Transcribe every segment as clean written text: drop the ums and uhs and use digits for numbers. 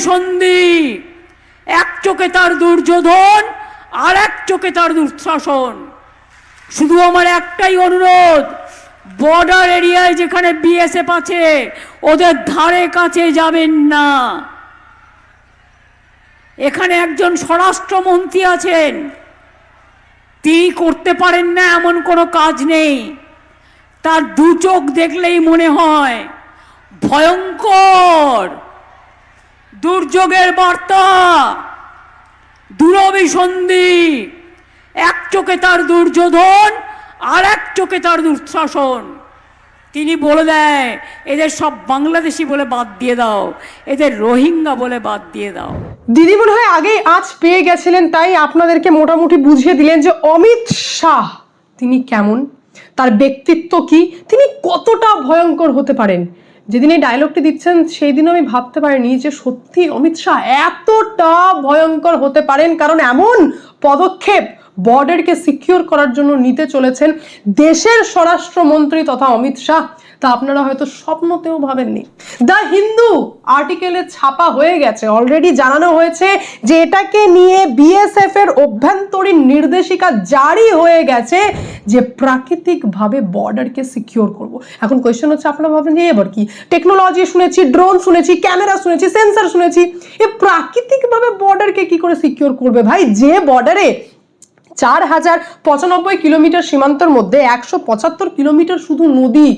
দুরভিসন্ধি, এক চোখে তার দুর্যোধন আর এক চোখে তার দুঃশাসন। শুধু আমার একটাই অনুরোধ, বর্ডার এরিয়ায় যেখানে বিএসএফ আছে ওদের ধারে কাছে যাবেন না। এখানে একজন স্বরাষ্ট্রমন্ত্রী আছেন, তিনি করতে পারেন না এমন কোনো কাজ নেই। তার দু চোখ দেখলেই মনে হয় ভয়ঙ্কর দুর্যোগের বার্তা, দুরভিসন্ধি, এক চোখে তার দুর্যোধন আর এক চোখে তার দুঃশাসন। তিনি বলে দেয় এদের সব বাংলাদেশি বলে বাদ দিয়ে দাও, এদের রোহিঙ্গা বলে বাদ দিয়ে দাও। দিদি মনে হয় আগেই আজ পেয়ে গেছিলেন, তাই আপনাদেরকে মোটামুটি বুঝিয়ে দিলেন যে অমিত শাহ তিনি কেমন, তার ব্যক্তিত্ব কি, তিনি কতটা ভয়ঙ্কর হতে পারেন। যেদিন এই ডায়লগটি দিচ্ছেন সেই দিন আমি ভাবতে পারিনি যে সত্যি অমিত শাহ এতটা ভয়ঙ্কর হতে পারেন, কারণ এমন পদক্ষেপ বর্ডারকে সিকিউর করার জন্য নিতে চলেছেন দেশের স্বরাষ্ট্রমন্ত্রী তথা অমিত শাহ, তা আপনারা হয়তো স্বপ্নতেও ভাবেননি। দ্য হিন্দু আর্টিকেলে ছাপা হয়ে গেছে, অলরেডি জানানো হয়েছে যে এটাকে নিয়ে বিএসএফ এর অভ্যন্তরীণ নির্দেশিকা জারি হয়ে গেছে যে প্রাকৃতিকভাবে বর্ডারকে সিকিউর করব। এখন কোয়েশ্চেন হচ্ছে, আপনারা ভাবেন যে এবার কি টেকনোলজি শুনেছি, ড্রোন শুনেছি, ক্যামেরা শুনেছি, সেন্সর শুনেছি, এ প্রাকৃতিকভাবে বর্ডারকে কি করে সিকিউর করবে? ভাই, যে বর্ডারে 4095 কিলোমিটার সীমান্তের মধ্যে 175 কিলোমিটার শুধু নদী,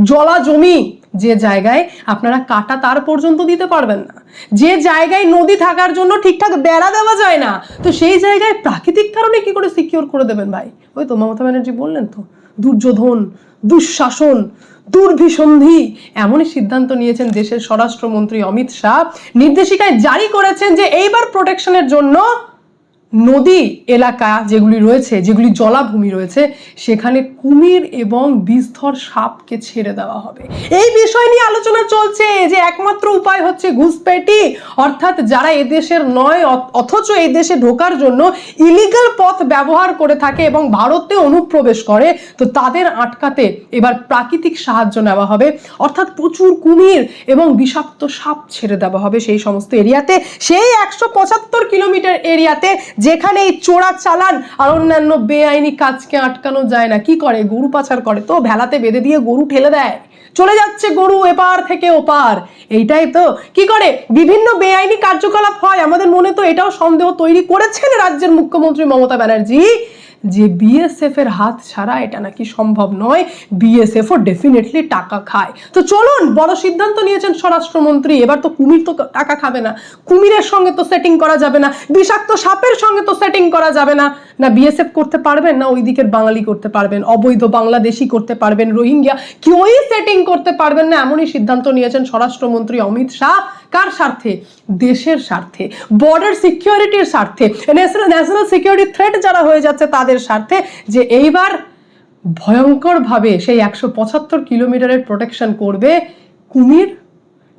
জলা জমি, যে জায়গায় আপনারা কাটা তার পর্যন্ত দিতে পারবেন না, যে জায়গায় নদী থাকার জন্য ঠিকঠাক বেড়া দেওয়া যায় না, তো সেই জায়গায় প্রাকৃতিক কারণে কি করে সিকিউর করে দেবেন ভাই? ওই তো মমতা ব্যানার্জি বললেন তো, দুর্যোধন, দুঃশাসন, দুরভিসন্ধি, এমনই সিদ্ধান্ত নিয়েছেন দেশের স্বরাষ্ট্রমন্ত্রী অমিত শাহ। নির্দেশিকায় জারি করেছেন যে এইবার প্রোটেকশনের জন্য নদী এলাকা যেগুলি রয়েছে, যেগুলি জলাভূমি রয়েছে, সেখানে কুমির এবং বিষধর সাপকে ছেড়ে দেওয়া হবে। এই বিষয় নিয়ে আলোচনা চলছে যে একমাত্র উপায় হচ্ছে ঘুষপেটি, অর্থাৎ যারা এদেশের নয় অথচ এই দেশে ঢোকার জন্য ইলিগাল পথ ব্যবহার করে থাকে এবং ভারতে অনুপ্রবেশ করে, তো তাদের আটকাতে এবার প্রাকৃতিক সাহায্য নেওয়া হবে, অর্থাৎ প্রচুর কুমির এবং বিষাক্ত সাপ ছেড়ে দেওয়া হবে সেই সমস্ত এরিয়াতে, সেই 175 কিলোমিটার এরিয়াতে যেখানে এই চোরা চালান আর অন্যান্য বেআইনি কাজকে আটকানো যায় না। কি করে? গরু পাচার করে, তো ভেলাতে বেঁধে দিয়ে গরু ঠেলে দেয়, চলে যাচ্ছে গরু এপার থেকে ওপার। এইটাই তো কি করে বিভিন্ন বেআইনি কার্যকলাপ হয়। আমাদের মনে তো এটাও সন্দেহ তৈরি করেছেন রাজ্যের মুখ্যমন্ত্রী মমতা ব্যানার্জি যে বিএসএফ এর হাত ছাড়া এটা নাকি সম্ভব নয়, বিএসএফ ও ডেফিনেটলি টাকা খায়। তো চলুন, বড় সিদ্ধান্ত নিয়েছেন স্বরাষ্ট্রমন্ত্রী, এবার তো কুমির তো টাকা খাবে না, কুমিরের সঙ্গে তো সেটিং করা যাবে না, বিষাক্ত সাপের সঙ্গে তো সেটিং করা যাবে না, না বিএসএফ করতে পারবেন না ওই দিকের বাঙালি করতে পারবেন, অবৈধ বাংলাদেশি করতে পারবেন, রোহিঙ্গা কেউই সেটিং করতে পারবেন না, এমনই সিদ্ধান্ত নিয়েছেন স্বরাষ্ট্রমন্ত্রী অমিত শাহ। কার স্বার্থে? দেশের স্বার্থে, বর্ডার সিকিউরিটির স্বার্থে, ন্যাশনাল সিকিউরিটি থ্রেট যারা হয়ে যাচ্ছে তাদের স্বার্থে, যে এইবার ভয়ঙ্করভাবে সেই 175 কিলোমিটারের প্রোটেকশন করবে কুমির,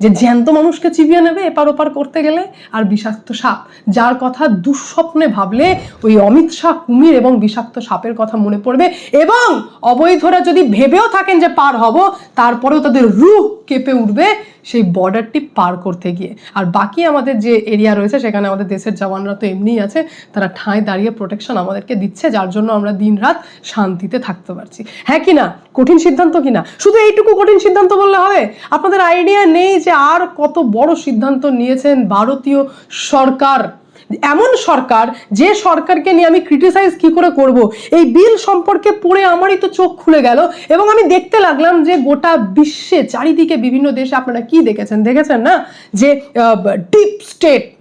যে জ্যান্ত মানুষকে চিবিয়ে নেবে এপার ওপার করতে গেলে, আর বিষাক্ত সাপ, যার কথা দুঃস্বপ্নে ভাবলে ওই অমিত শাহ কুমির এবং বিষাক্ত সাপের কথা মনে পড়বে, এবং অবৈধরা যদি ভেবেও থাকেন যে পার হব, তারপরেও তাদের রুহ কেঁপে উঠবে সেই বর্ডারটি পার করতে গিয়ে। আর বাকি আমাদের যে এরিয়া রয়েছে সেখানে আমাদের দেশের জওয়ানরা তো এমনিই আছে, তারা ঠাঁই দাঁড়িয়ে প্রোটেকশন আমাদেরকে দিচ্ছে, যার জন্য আমরা দিন রাত শান্তিতে থাকতে পারছি। হ্যাঁ কি না? কঠিন সিদ্ধান্ত কিনা? শুধু এইটুকু কঠিন সিদ্ধান্ত বললে হবে? আপনাদের আইডিয়া নেই যে আর কত বড় সিদ্ধান্ত নিয়েছেন ভারতীয় সরকার, এমন সরকার যে সরকারকে নিয়ে আমি ক্রিটিসাইজ কি করে করব। এই বিল সম্পর্কে পড়ে আমারই তো চোখ খুলে গেল, এবং আমি দেখতে লাগলাম যে গোটা বিশ্বে চারিদিকে বিভিন্ন দেশে আপনারা কি দেখেছেন না, যে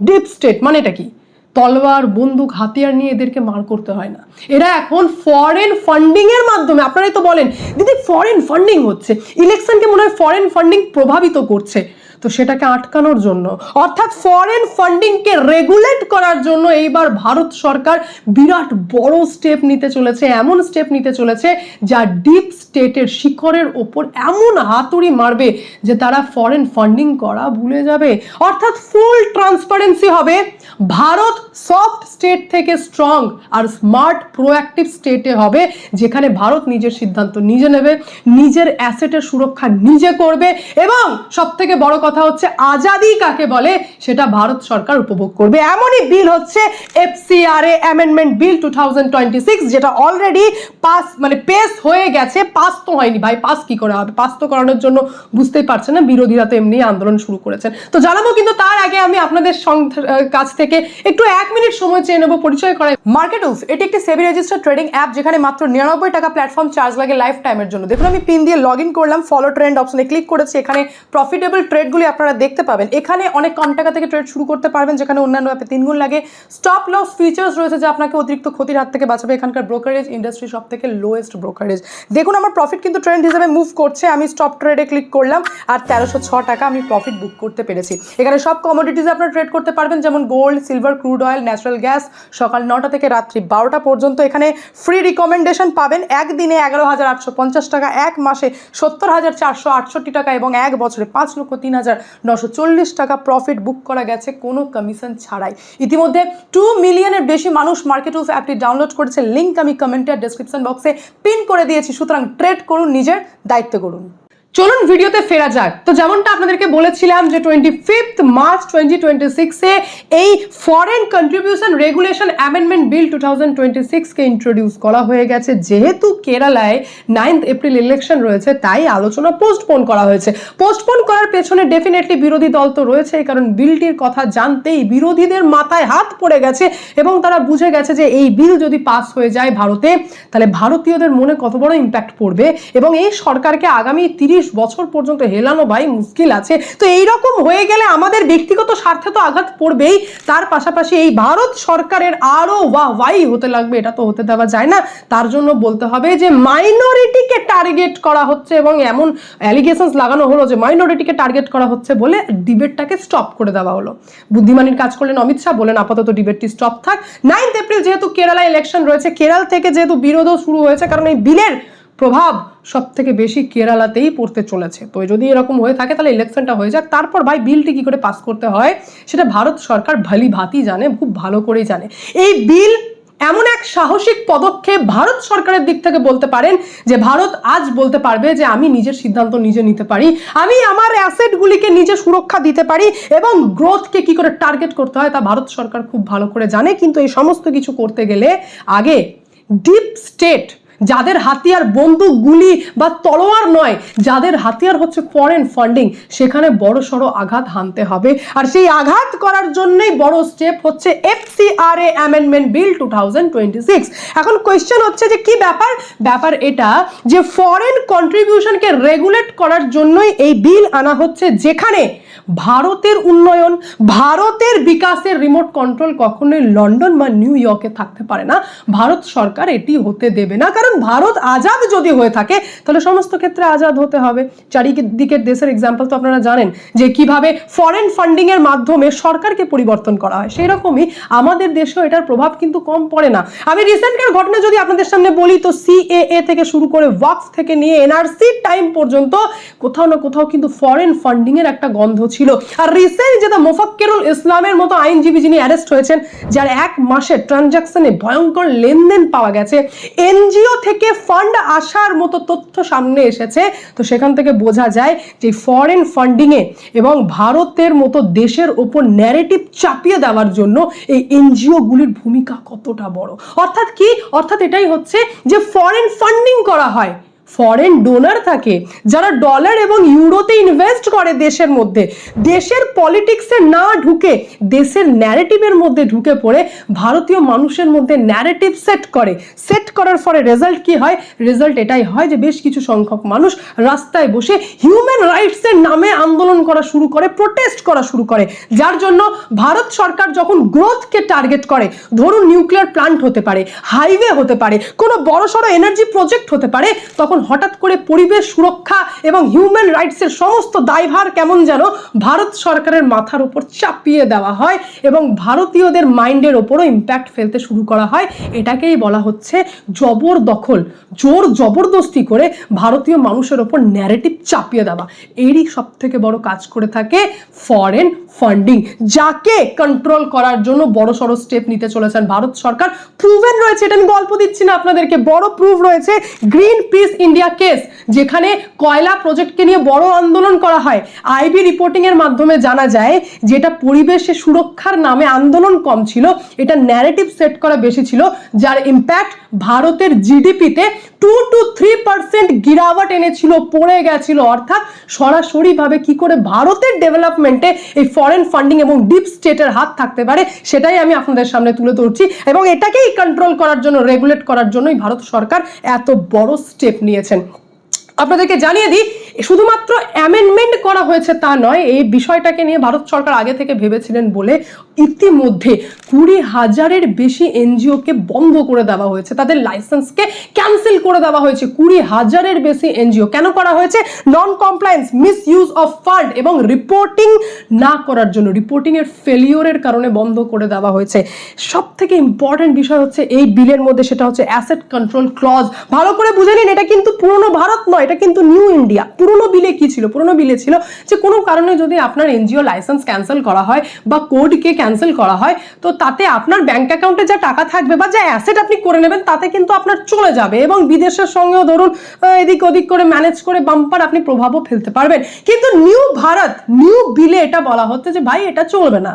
ডিপ স্টেট মানে এটা কি? তলোয়ার, বন্দুক, হাতিয়ার নিয়ে এদেরকে মার করতে হয় না, এরা এখন ফরেন ফান্ডিং এর মাধ্যমে, আপনারাই তো বলেন দিদি ফরেন ফান্ডিং হচ্ছে, ইলেকশনকে মনে হয় ফরেন ফান্ডিং প্রভাবিত করছে, তো সেটাকে আটকানোর জন্য, অর্থাৎ ফরেন ফান্ডিংকে রেগুলেট করার জন্য এইবার ভারত সরকার বিরাট বড় স্টেপ নিতে চলেছে, এমন স্টেপ নিতে চলেছে যা ডিপ স্টেটের শিখরের ওপর এমন হাতুড়ি মারবে যে তারা ফরেন ফান্ডিং করা ভুলে যাবে। অর্থাৎ ফুল ট্রান্সপারেন্সি হবে, ভারত সফট স্টেট থেকে স্ট্রং আর স্মার্ট প্রোঅ্যাক্টিভ স্টেটে হবে, যেখানে ভারত নিজের সিদ্ধান্ত নিজে নেবে, নিজের অ্যাসেটের সুরক্ষা নিজে করবে, এবং সব থেকে বড় কথা কথা হচ্ছে আজাদি কাকে বলে সেটা ভারত সরকার উপভোগ করবে। এমনই বিল হচ্ছে FCRA অ্যামেন্ডমেন্ট বিল 2026, যেটা অলরেডি পাস পেস হয়ে গেছে, পাস তো হয়নি ভাই, পাস কি করে হবে? পাস তো করানোর জন্য বুঝতেই পারছেন না, বিরোধীরা তো এমনি আন্দোলন শুরু করেছেন। তো জানাবো, কিন্তু তার আগে আমি আপনাদের কাছ থেকে একটু 1 মিনিট সময় চেয়ে নেবো পরিচয় করাই। মার্কেটউলস এটি একটি সেবি রেজিস্টার্ড ট্রেডিং অ্যাপ, যেখানে মাত্র 99 টাকা প্ল্যাটফর্ম চার্জ লাগে লাইফ টাইমের জন্য। দেখুন আমি পিন দিয়ে লগ ইন করলাম, ফলো ট্রেন্ড অপশনে ক্লিক করেছি। এখানে প্রফিটেবল ট্রেডগুলি আপনারা দেখতে পাবেন। এখানে অনেক কম টাকা থেকে ট্রেড শুরু করতে পারবেন, যেখানে অন্যান্য অ্যাপে 3 গুণ লাগে। স্টপ লস ফিচার্স রয়েছে, যা আপনাকে অতিরিক্ত ক্ষতির হাত থেকে বাঁচাবে। এখানকার ব্রোকারেজ ইন্ডাস্ট্রি সব থেকে লোয়েস্ট ব্রোকারেজ। দেখুন আমার প্রফিট কিন্তু ট্রেন্ড হিসেবে মুভ করছে। আমি স্টপ ট্রেডে ক্লিক করলাম আর 1306 টাকা আমি প্রফিট বুক করতে পেরেছি। এখানে সব কমোডিটিজ আপনারা ট্রেড করতে পারবেন, যেমন gold, silver, crude oil, natural gas. সকাল 9টা থেকে রাত্রি 12টা পর্যন্ত এখানে ফ্রি রিকমেন্ডেশন পাবেন। একদিনে 11,850 টাকা, এক মাসে 70,468 টাকা এবং এক বছরে 5,03,940 টাকা প্রফিট বুক করা গেছে কোনো কমিশন ছাড়াই। ইতিমধ্যে 2 মিলিয়নের বেশি মানুষ মার্কেটউলস অ্যাপটি ডাউনলোড করেছে। লিঙ্ক আমি কমেন্টে আর ডেসক্রিপশন বক্সে পিন করে দিয়েছি। সুতরাং ট্রেড করুন, নিজের দায়িত্ব করুন। চলুন ভিডিওতে ফেরা যাক। তো যেমনটা আপনাদেরকে বলেছিলাম যে 25 মার্চ 2026-এ এই foreign contribution regulation amendment bill 2026-কে ইন্ট্রোডিউস করা হয়ে গেছে। যেহেতু কেরালায় 9 এপ্রিল ইলেকশন রয়েছে, তাই আলোচনা পোস্টপোন করা হয়েছে। পোস্টপোন করার পেছনে ডেফিনেটলি বিরোধী দল তো রয়েছে, কারণ বিলটির কথা জানতেই বিরোধীদের মাথায় হাত পড়ে গেছে এবং তারা বুঝে গেছে যে এই বিল যদি পাস হয়ে যায় ভারতে, তাহলে ভারতীয়দের মনে কত বড় ইম্প্যাক্ট পড়বে এবং এই সরকারকে আগামী 30 বছর পর্যন্ত হেলানো ভাই মুশকিল আছে। তো এইরকম হয়ে গেলে আমাদের ব্যক্তিগত স্বার্থে তো আঘাত পড়বেই, তার পাশাপাশি এই ভারত সরকারের আরো ওয়াই হতে লাগবে। এটা তো হতে দেওয়া যায় না। তার জন্য বলতে হবে যে মাইনরিটিকে টার্গেট করা হচ্ছে এবং এমন অ্যালিগেশনস লাগানো হলো যে মাইনরিটিকে টার্গেট করা হচ্ছে বলে ডিবেটটাকে স্টপ করে দেওয়া হলো। বুদ্ধিমানের কাজ করলেন অমিত শাহ, বলেন আপাতত ডিবেটটি স্টপ থাক। 9 এপ্রিল যেহেতু কেরালা ইলেকশন রয়েছে, কেরাল থেকে যেহেতু বিরোধও শুরু হয়েছে, কারণ এই বিলের প্রভাব সব থেকে বেশি কেরালাতেই পড়তে চলেছে। তো যদি এরকম হয়ে থাকে তাহলে ইলেকশনটা হয়ে যাক, তারপর ভাই বিলটি কি করে পাস করতে হয় সেটা ভারত সরকার ভালি ভাতি জানে, খুব ভালো করেই জানে। এই বিল এমন এক সাহসিক পদক্ষেপ, ভারত সরকারের দিক থেকে বলতে পারেন যে ভারত আজ বলতে পারবে যে আমি নিজের সিদ্ধান্ত নিজে নিতে পারি, আমি আমার অ্যাসেটগুলিকে নিজে সুরক্ষা দিতে পারি এবং গ্রোথকে কি করে টার্গেট করতে হয় তা ভারত সরকার খুব ভালো করে জানে। কিন্তু এই সমস্ত কিছু করতে গেলে আগে ডিপ স্টেট, যাদের হাতিয়ার বন্দুক, গুলি বা তলোয়ার নয়, যাদের হাতিয়ার হচ্ছে ফরেন ফান্ডিং, সেখানে বড় সড়ো আঘাত হানতে হবে। আর সেই আঘাত করার জন্যই বড় স্টেপ হচ্ছে FCRA অ্যামেন্ডমেন্ট বিল 2026। এখন কোয়েশ্চেন হচ্ছে যে কি ব্যাপার এটা যে ফরেন কন্ট্রিবিউশনকে রেগুলেট করার জন্যই এই বিল আনা হচ্ছে, যেখানে ভারতের উন্নয়ন, ভারতের বিকাশের রিমোট কন্ট্রোল কখনোই লন্ডন বা নিউ ইয়র্কে থাকতে পারে না। ভারত সরকার এটি হতে দেবে না, কারণ ভারত আজাদ যদি হয়ে থাকে তাহলে সমস্ত ক্ষেত্রে আজাদ হতে হবে। চারিদিকের দেশের এক্সাম্পল তো আপনারা জানেন যে কিভাবে ফরেন ফান্ডিং এর মাধ্যমে সরকারকে পরিবর্তন করা হয়। সেই রকমই আমাদের দেশেও এটার প্রভাব কিন্তু কম পড়ে না। আমি রিসেন্টকার ঘটনা যদি আপনাদের সামনে বলি, তো CAA থেকে শুরু করে ওয়াকফ থেকে নিয়ে NRC টাইম পর্যন্ত কোথাও না কোথাও কিন্তু ফরেন ফান্ডিং এর একটা গন্ধ ছিল। আর রিসেন্ট যেটা মোফাক্কেরুল ইসলামের মতো আইনজীবী যিনি অ্যারেস্ট হয়েছেন, যার এক মাসে ট্রানজাকশনে ভয়ঙ্কর লেনদেন পাওয়া গেছে, এনজিও থেকে ফান্ড আসার মতো তথ্য সামনে এসেছে। তো সেখান থেকে বোঝা যায় যে ফরেন ফান্ডিং এ এবং ভারতের মতো দেশের ওপর ন্যারেটিভ চাপিয়ে দেওয়ার জন্য এই এনজিও গুলির ভূমিকা কতটা বড়। অর্থাৎ এটাই হচ্ছে যে ফরেন ফান্ডিং করা হয়, ফরেন ডোনার থাকে যারা ডলার এবং ইউরোতে ইনভেস্ট করে দেশের মধ্যে, দেশের পলিটিক্সে না ঢুকে দেশের ন্যারেটিভের মধ্যে ঢুকে পড়ে ভারতীয় মানুষের মধ্যে ন্যারেটিভ সেট করার ফলে রেজাল্ট কি হয়? রেজাল্ট এটাই হয় যে বেশ কিছু সংখ্যক মানুষ রাস্তায় বসে হিউম্যান রাইটসের নামে আন্দোলন করা শুরু করে, প্রোটেস্ট করা শুরু করে, যার জন্য ভারত সরকার যখন গ্রোথকে টার্গেট করে, ধরুন নিউক্লিয়ার প্লান্ট হতে পারে, হাইওয়ে হতে পারে, কোনো বড়সড় এনার্জি প্রজেক্ট হতে পারে, তখন হঠাৎ করে পরিবেশ সুরক্ষা এবং হিউম্যান রাইটসের সমস্ত দায়ভার কেমন যেন ভারত সরকারের মাথার উপর চাপিয়ে দেওয়া হয় এবং ভারতীয়দের মাইন্ডের ওপরও ইম্প্যাক্ট ফেলতে শুরু করা হয়। এটাকেই বলা হচ্ছে জবরদখল, জোর জবরদস্তি করে ভারতীয় মানুষের ওপর ন্যারেটিভ চাপিয়ে দেওয়া। এরই সব থেকে বড় কাজ করে থাকে ফরেন ফান্ডিং, যাকে কন্ট্রোল করার জন্য বড় সড়ো স্টেপ নিতে চলেছেন ভারত সরকার। প্রুভেন রয়েছে, এটা আমি গল্প দিচ্ছি না আপনাদেরকে, বড় প্রুফ রয়েছে। গ্রিন পিস ইন্ডিয়া কেস, যেখানে কয়লা প্রজেক্টকে নিয়ে বড় আন্দোলন করা হয়। আইবি রিপোর্টিং এর মাধ্যমে জানা যায় যেটা পরিবেশে সুরক্ষার নামে আন্দোলন কম ছিল, এটা ন্যারেটিভ সেট করা বেশি ছিল, যার ইম্প্যাক্ট ভারতের জিডিপিতে 2 to 3% গিরাওয়াট এনেছিল, পড়ে গেছিল। অর্থাৎ সরাসরি ভাবে কি করে ভারতের ডেভেলপমেন্টে এই ফরেন ফান্ডিং এবং ডিপ স্টেটের হাত থাকতে পারে সেটাই আমি আপনাদের সামনে তুলে ধরছি, এবং এটাকেই কন্ট্রোল করার জন্য, রেগুলেট করার জন্যই ভারত সরকার এত বড় স্টেপ নিয়েছেন। আপনাদেরকে জানিয়ে দিই, শুধুমাত্র অ্যামেন্ডমেন্ট করা হয়েছে তা নয়, এই বিষয়টাকে নিয়ে ভারত সরকার আগে থেকে ভেবেছিলেন বলে ইতিমধ্যে 20,000-এর বেশি এনজিওকে বন্ধ করে দেওয়া হয়েছে, তাদের লাইসেন্সকে ক্যান্সেল করে দেওয়া হয়েছে। 20,000-এর বেশি এনজিও কেন করা হয়েছে? নন compliance, miss use of fund এবং রিপোর্টিং না করার জন্য, রিপোর্টিং এর ফেলিওরের কারণে বন্ধ করে দেওয়া হয়েছে। সব থেকে ইম্পর্টেন্ট বিষয় হচ্ছে এই বিলের মধ্যে, সেটা হচ্ছে অ্যাসেট কন্ট্রোল ক্লজ। ভালো করে বুঝে নিন, এটা কিন্তু পুরনো ভারত নয়, এটা কিন্তু নিউ ইন্ডিয়া। পুরনো বিলে কি ছিল? পুরনো বিলে ছিল যে কোনো কারণে যদি আপনার এনজিও লাইসেন্স ক্যান্সেল করা হয় বা কোডকে ক্যান্সেল করা হয়, তো তাতে আপনার ব্যাংক অ্যাকাউন্টে যা টাকা থাকবে বা যা অ্যাসেট আপনি করে নেবেন তাতে কিন্তু আপনার চলে যাবে, এবং বিদেশের সঙ্গেও ধরুন এদিক ওদিক করে ম্যানেজ করে বাম্পার আপনি প্রভাবও ফেলতে পারবেন। কিন্তু নিউ ভারত, নিউ বিলে এটা বলা হচ্ছে যে ভাই এটা চলবে না।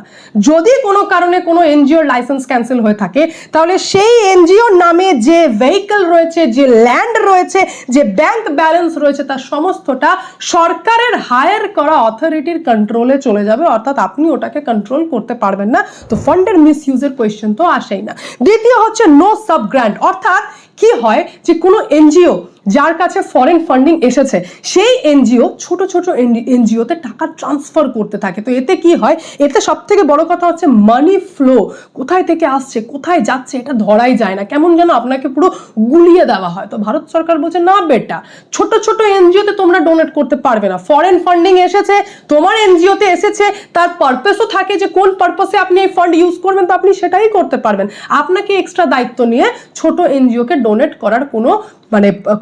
যদি কোনো কারণে কোনো এনজিওর লাইসেন্স ক্যান্সেল হয়ে থাকে, তাহলে সেই এনজিওর নামে যে ভেহিকল রয়েছে, যে ল্যান্ড রয়েছে, যে ব্যাংক ব্যালেন্স রয়েছে, তার সমস্তটা সরকারের হায়ার করা অথরিটির কন্ট্রোলে চলে যাবে। অর্থাৎ আপনি ওটাকে কন্ট্রোল করতে পারবেন না, তো ফান্ডের মিসইউজের কোয়েশ্চেন তো আসেই না। দ্বিতীয় হচ্ছে নো সাব গ্র্যান্ট। অর্থাৎ কি হয় যে কোনো এনজিও যার কাছে ফরেন ফান্ডিং এসেছে, সেই এনজিও ছোট ছোট এনজিওতে টাকা ট্রান্সফার করতে থাকে। তো এতে কি হয়? এতে সব থেকে বড় কথা হচ্ছে মানি ফ্লো, কোথায় থেকে আসছে কোথায় যাচ্ছে এটা ধরাই যায় না, কেমন যেন আপনাকে পুরো গুলিয়ে দেওয়া হয়। তো ভারত সরকার বলছে না বেটা, ছোট ছোট এনজিওতে তোমরা ডোনেট করতে পারবে না। ফরেন ফান্ডিং এসেছে, তোমার এনজিওতে এসেছে, তার পারপাসও থাকে যে কোন পারপাসে আপনি এই ফান্ড ইউজ করবেন, তো আপনি সেটাই করতে পারবেন। আপনাকে এক্সট্রা দায়িত্ব নিয়ে ছোট এনজিওকে ডোনেট করার কোনো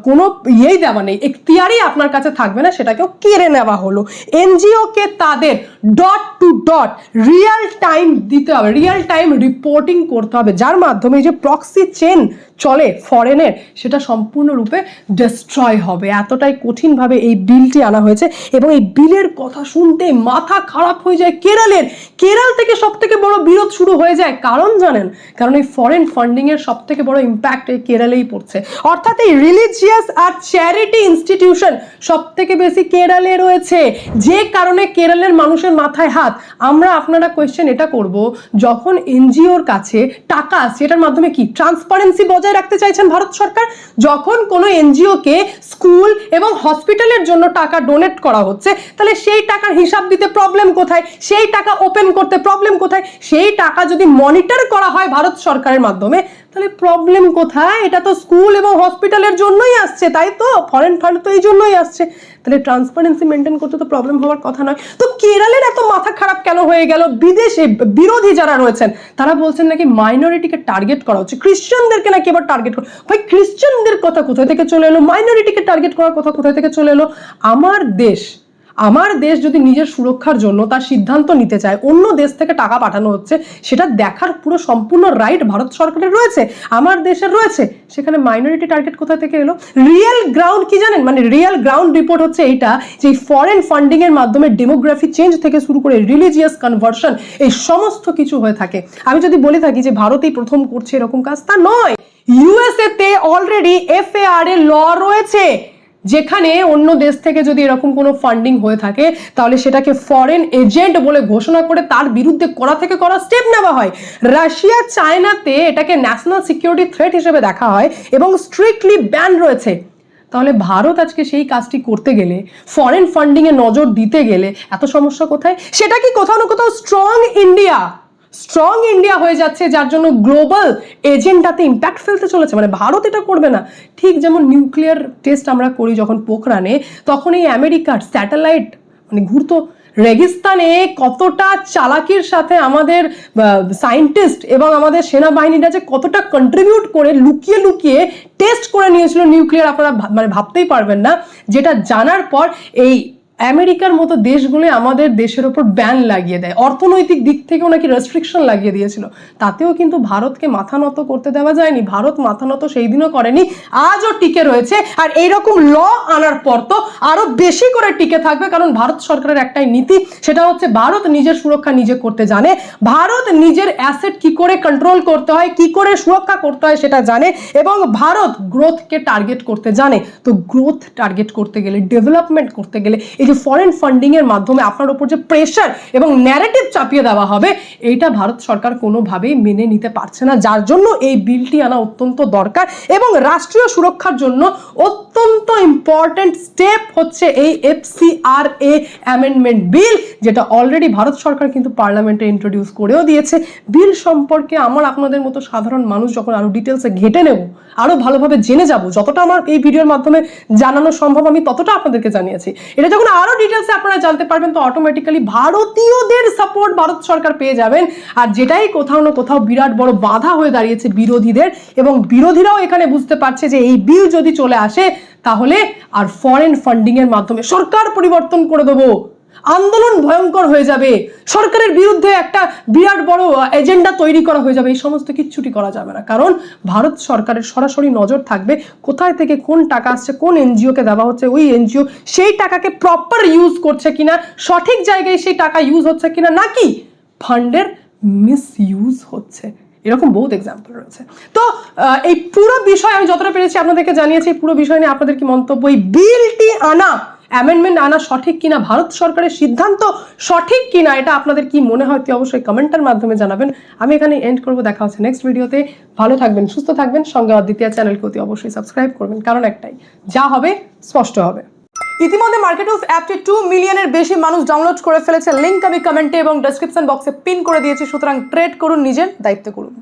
কোনো ইয়েই দেওয়া নেই, এখতিয়ারই আপনার কাছে থাকবে না, সেটাকেও কেড়ে নেওয়া হলো। এনজিওকে তাদের dot two dot real time দিতে হবে, রিয়েল টাইম রিপোর্টিং করতে হবে, যার মাধ্যমে যে প্রক্সি চেন চলে ফরেনের, সেটা সম্পূর্ণরূপে ডিস্ট্রয় হবে। এতটাই কঠিনভাবে এই বিলটি আনা হয়েছে, এবং এই বিলের কথা শুনতে মাথা খারাপ হয়ে যায় কেরলের। কেরল থেকে সব থেকে বড় বিরোধ শুরু হয়ে যায়, কারণ জানেন, কারণ এই ফরেন ফান্ডিং এর সব থেকে বড় ইম্প্যাক্ট এই কেরলেই পড়ছে। অর্থাৎ এই রিলিজিয়াস আর চ্যারিটি ইনস্টিটিউশন সব থেকে বেশি কেরলে রয়েছে, যে কারণে কেরলের মানুষের মাথায় হাত। আমরা আপনারা কোয়েশ্চেন এটা করব, যখন এনজিওর কাছে টাকা আসছে, এটার মাধ্যমে কি ট্রান্সপারেন্সি বজায় রাখতে চাইছেন ভারত সরকার? যখন কোনো এনজিওকে স্কুল এবং হসপিটালের জন্য টাকা ডোনেট করা হচ্ছে, তাহলে সেই টাকার হিসাব দিতে প্রবলেম কোথায়? সেই টাকা ওপেন করতে প্রবলেম কোথায়? সেই টাকা যদি মনিটর করা হয় ভারত সরকারের মাধ্যমে, তাহলে প্রবলেম কোথায়? এটা তো স্কুল এবং হসপিটালের জন্যই আসছে, তাই তো? ফরেন ফান্ড তো এই জন্যই আসছে, তাহলে ট্রান্সপারেন্সি মেনটেন করতে তো প্রবলেম হওয়ার কথা নয়। তো কেরলের এত মাথা খারাপ কেন হয়ে গেল? বিদেশে বিরোধী যারা রয়েছেন তারা বলছেন নাকি মাইনরিটিকে টার্গেট করা হচ্ছে, খ্রিশ্চানদেরকে নাকি এবার টার্গেট করা। ভাই খ্রিশ্চানদের কথা কোথায় থেকে চলে এলো? মাইনরিটিকে টার্গেট করার কথা কোথায় থেকে চলে এলো? আমার দেশ যদি নিজের সুরক্ষার জন্য তার সিদ্ধান্ত নিতে চায়, অন্য দেশ থেকে টাকা পাঠানো হচ্ছে, সেটা দেখার পুরো সম্পূর্ণ রাইট ভারত সরকারের রয়েছে, আমার দেশের রয়েছে। সেখানে মাইনরিটি টার্গেট কোথা থেকে এলো? রিয়েল গ্রাউন্ড কি জানেন? রিয়েল গ্রাউন্ড রিপোর্ট হচ্ছে এইটা, যে ফরেন ফান্ডিং এর মাধ্যমে ডেমোগ্রাফি চেঞ্জ থেকে শুরু করে রিলিজিয়াস কনভার্সন, এই সমস্ত কিছু হয়ে থাকে। আমি যদি বলে থাকি যে ভারতেই প্রথম করছে এরকম কাজ, তা নয়। ইউএসএ তে অলরেডি FAR ল রয়েছে, যেখানে অন্য দেশ থেকে যদি এরকম কোনো ফান্ডিং হয়ে থাকে, তাহলে সেটাকে ফরেন এজেন্ট বলে ঘোষণা করে তার বিরুদ্ধে করা থেকে করা স্টেপ নেওয়া হয়। রাশিয়া, চায়নাতে এটাকে ন্যাশনাল সিকিউরিটি থ্রেট হিসেবে দেখা হয় এবং স্ট্রিক্টলি ব্যান রয়েছে। তাহলে ভারত আজকে সেই কাজটি করতে গেলে, ফরেন ফান্ডিং এ নজর দিতে গেলে এত সমস্যা কোথায়? সেটা কি কোথাও না কোথাও স্ট্রং ইন্ডিয়া হয়ে যাচ্ছে, যার জন্য গ্লোবাল এজেন্ডাতে ইম্প্যাক্ট ফেলতে চলেছে। ভারত এটা করবে না। ঠিক যেমন নিউক্লিয়ার টেস্ট আমরা করি যখন পোখরানে, তখন এই আমেরিকার স্যাটেলাইট ঘুরতো রেগিস্তানে, কতটা চালাকির সাথে আমাদের সায়েন্টিস্ট এবং আমাদের সেনাবাহিনীরা যে কতটা কন্ট্রিবিউট করে লুকিয়ে লুকিয়ে টেস্ট করে নিয়েছিল নিউক্লিয়ার, আপনারা ভাবতেই পারবেন না। যেটা জানার পর এই আমেরিকার মতো দেশগুলো আমাদের দেশের ওপর ব্যান লাগিয়ে দেয়, অর্থনৈতিক দিক থেকেও নাকি রেস্ট্রিকশন লাগিয়ে দিয়েছিল, তাতেও কিন্তু ভারতকে মাথা নত করতে দেওয়া যায়নি। ভারত মাথা নত সেই দিনও করেনি, আজও টিকে রয়েছে। আর এইরকম ল আনার পর তো আরো বেশি করে টিকে থাকবে, কারণ ভারত সরকারের একটাই নীতি, সেটা হচ্ছে ভারত নিজের সুরক্ষা নিজে করতে জানে, ভারত নিজের অ্যাসেট কি করে কন্ট্রোল করতে হয়, কি করে সুরক্ষা করতে হয় সেটা জানে, এবং ভারত গ্রোথকে টার্গেট করতে জানে। তো গ্রোথ টার্গেট করতে গেলে, ডেভেলপমেন্ট করতে গেলে এই যে ফরেন ফান্ডিং এর মাধ্যমে আপনার উপর যে প্রেশার এবং ন্যারেটিভ চাপিয়ে দেওয়া হবে, এইটা ভারত সরকার কোনোভাবেই মেনে নিতে পারছে না, যার জন্য এই বিলটি আনা অত্যন্ত দরকার। এবং রাষ্ট্রীয় সুরক্ষার জন্য অত্যন্ত ইম্পর্টেন্ট স্টেপ হচ্ছে এই FCRA অ্যামেন্ডমেন্ট বিল, যেটা অলরেডি ভারত সরকার কিন্তু পার্লামেন্টে ইন্ট্রোডিউস করেও দিয়েছে। বিল সম্পর্কে আমার আপনাদের মতো সাধারণ মানুষ যখন আরো ডিটেলসে ঘেটে নেব, আরো ভালোভাবে জেনে যাব, যতটা আমার এই ভিডিওর মাধ্যমে জানানো সম্ভব আমি ততটা আপনাদেরকে জানিয়েছি। এটা যখন আরো ডিটেলসে আপনারা জানতে পারবেন, তো অটোমেটিক্যালি ভারতীয়দের সাপোর্ট ভারত সরকার পেয়ে যাবেন। আর যেটাই কোথাও না কোথাও বিরাট বড় বাধা হয়ে দাঁড়িয়েছে বিরোধীদের, এবং বিরোধীরাও এখানে বুঝতে পারছে যে এই বিল যদি চলে আসে তাহলে আর ফরেন ফান্ডিং এর মাধ্যমে সরকার পরিবর্তন করে দেবো, আন্দোলন ভয়ঙ্কর হয়ে যাবে, সরকারের বিরুদ্ধে একটা বিরাট বড় এজেন্ডা তৈরি করা হয়ে যাবে, এই সমস্ত কিচ্ছুটি করা যাবে না। কারণ ভারত সরকারের সরাসরি নজর থাকবে কোথায় থেকে কোন টাকা আসছে, কোন এনজিওকে দেওয়া হচ্ছে, ওই এনজিও সেই টাকাকে প্রপার ইউজ করছে কিনা, সঠিক জায়গায় সেই টাকা ইউজ হচ্ছে কিনা, নাকি ফান্ডের মিস ইউজ হচ্ছে। এরকম বহুত এক্সাম্পল রয়েছে। তো এই পুরো বিষয় আমি যতটা পেরেছি আপনাদেরকে জানিয়েছি। পুরো বিষয় নিয়ে আপনাদের কি মন্তব্য, এই বিলটি আনা, অ্যামেন্ডমেন্ট আনা সঠিক কিনা, ভারত সরকারের সিদ্ধান্ত সঠিক কিনা, এটা আপনাদের কি মনে হয় অবশ্যই কমেন্টের মাধ্যমে জানাবেন। আমি এখানে এন্ড করব, দেখা হচ্ছে নেক্সট ভিডিওতে। ভালো থাকবেন, সুস্থ থাকবেন, সঙ্গে অদ্বিতীয় চ্যানেলকে অবশ্যই সাবস্ক্রাইব করবেন, কারণ একটাই, যা হবে স্পষ্ট হবে। ইতিমধ্যে মার্কেটউস অ্যাপটি 2 মিলিয়নের বেশি মানুষ ডাউনলোড করে ফেলেছে। লিংক আমি কমেন্টে এবং ডেসক্রিপশন বক্সে পিন করে দিয়েছি, সুতরাং ট্রেড করুন, নিজের দায়িত্ব করুন।